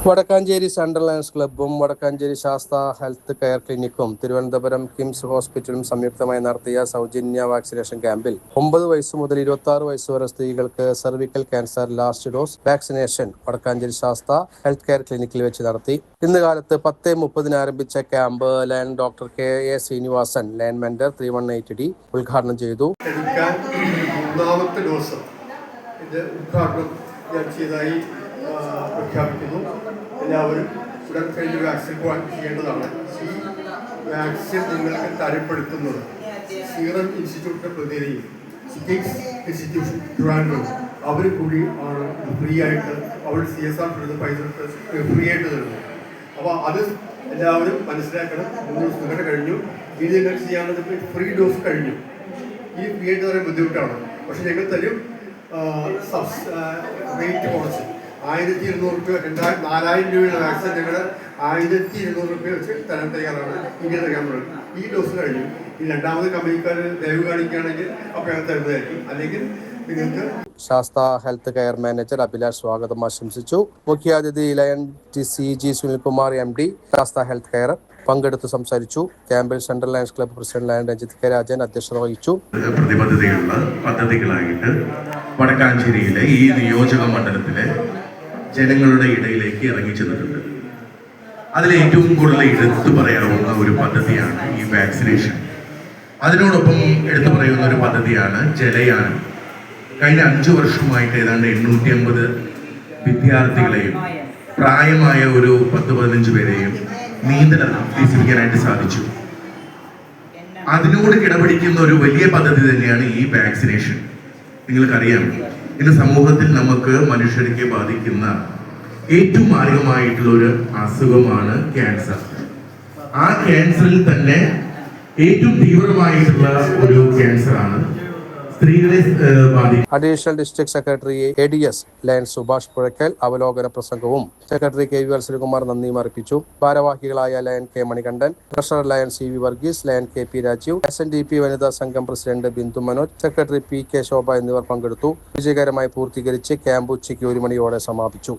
Vadakkanchery central lions ക്ലബ്ബും Vadakkancherry Sastha health care ക്ലിനിക്കും Thiruvananthapuram KIMS ഹോസ്പിറ്റലും സംയുക്തമായി നടത്തിയ സൗജന്യ വാക്സിനേഷൻ ക്യാമ്പിൽ 9 വയസ്സ് മുതൽ 26 വയസ്സ് വരെ സ്ത്രീകൾക്ക് cervical cancer last dose vaccination Vadakkanchery Sastha health care ക്ലിനിക്കിൽ വെച്ച് നടത്തി. ഇന്ന് കാലത്ത് 10:30 ആരംഭിച്ച camp lion doctor K A. Srinivasan lion mentor 318D ഉദ്ഘാടനം ചെയ്തു. പ്രഖ്യാപിക്കുന്നു. എല്ലാവരും ഉടൻ കഴിഞ്ഞ് വാക്സിൻ ചെയ്യേണ്ടതാണ്. ഈ വാക്സിൻ നിങ്ങൾക്ക് തരപ്പെടുത്തുന്നത് സീറം ഇൻസ്റ്റിറ്റ്യൂട്ടിന്റെ പ്രതിനിധിയും സിറ്റിക്സ് ഇൻസ്റ്റിറ്റ്യൂഷൻ ട്രിവാൻഡ്രം അവർ കൂടി ആണ് ഫ്രീ ആയിട്ട് അവർ CSR പൈസ ഫ്രീ ആയിട്ട് തരുന്നത്. അപ്പോൾ അത് എല്ലാവരും മനസ്സിലാക്കണം. 3 ദിവസം കൂടെ കഴിഞ്ഞു. ഇനി നിങ്ങൾക്ക് ചെയ്യാനുള്ളത് ഫ്രീ ഡോസ് കഴിഞ്ഞു. ഈ ഫ്രീ ആയിട്ട് തരാൻ ബുദ്ധിമുട്ടാണ്. പക്ഷെ ഞങ്ങൾ തരും റേറ്റ് കുറച്ച് 1200 രൂപ 4000 രൂപയുടെ വാക്സിൻ ഞങ്ങൾ 1200 രൂപ വെച്ച് തരാൻ തയ്യാറാണ്. ഇന്ത്യയിൽ തരാൻ തുടങ്ങി. ഈ ഡോസ് കഴിഞ്ഞു. ഈ രണ്ടാമത് കമ്പനിക്കാർ ദയവ് കാണിക്കുകയാണെങ്കിൽ അപ്പോൾ ഞങ്ങൾ തരുന്നതായിരിക്കും. അല്ലെങ്കിൽ നിങ്ങൾക്ക് Sastha health care manager Abhilash സ്വാഗതം ആശംസിച്ചു. മുഖ്യാതിഥി lion CG Sunilkumar MD Sastha health care പങ്കെടുത്ത് സംസാരിച്ചു. ക്യാമ്പിൽ central lions club president lion Ranjith K Rajan അധ്യക്ഷത വഹിച്ചു. പ്രതിബദ്ധതയുള്ള പദ്ധതികളായിട്ട് വടക്കാഞ്ചേരിയിലെ ഈ നിയോജക മണ്ഡലത്തിലെ ജനങ്ങളുടെ ഇടയിലേക്ക് ഇറങ്ങി ചെന്നിട്ടുണ്ട്. അതിൽ ഏറ്റവും കൂടുതൽ എടുത്തു പറയാവുന്ന ഒരു പദ്ധതിയാണ് ഈ വാക്സിനേഷൻ. അതിനോടൊപ്പം എടുത്തു പറയുന്ന ഒരു പദ്ധതിയാണ് ജലയാനം. കഴിഞ്ഞ 5 വർഷമായിട്ട് ഏതാണ്ട് 850 വിദ്യാർത്ഥികളെയും പ്രായമായ ഒരു 10-15 പേരെയും നീന്തൽ അഭ്യസിപ്പിക്കാനായിട്ട് സാധിച്ചു. അതിനോട് കിടപിടിക്കുന്ന ഒരു വലിയ പദ്ധതി തന്നെയാണ് ഈ വാക്സിനേഷൻ. നിങ്ങൾക്കറിയാം, ഇന്ന് സമൂഹത്തിൽ നമുക്ക് മനുഷ്യർക്ക് ബാധിക്കുന്ന ഏറ്റവും മാരകമായിട്ടുള്ള ഒരു അസുഖമാണ് ക്യാൻസർ. ആ ക്യാൻസറിൽ തന്നെ ഏറ്റവും തീവ്രമായിട്ടുള്ള ഒരു ക്യാൻസറാണ് സ്ത്രീകളെ ബാധിക്കുന്നത്. Additional district secretary ADS lion Subhash Puzhakkal അവലോകന പ്രസംഗവും സെക്രട്ടറി KV വത്സരകുമാർ നന്ദിയും അർപ്പിച്ചു. ഭാരവാഹികളായ lion K Manikandan, treasurer lion CV Varghese, lion KP Rajeev, SNDP വനിതാ സംഘം president Bindu Manoj, secretary PK Shobha എന്നിവർ പങ്കെടുത്തു. വിജയകരമായി പൂർത്തീകരിച്ച് ക്യാമ്പ് ഉച്ചയ്ക്ക് 1 മണിയോടെ സമാപിച്ചു.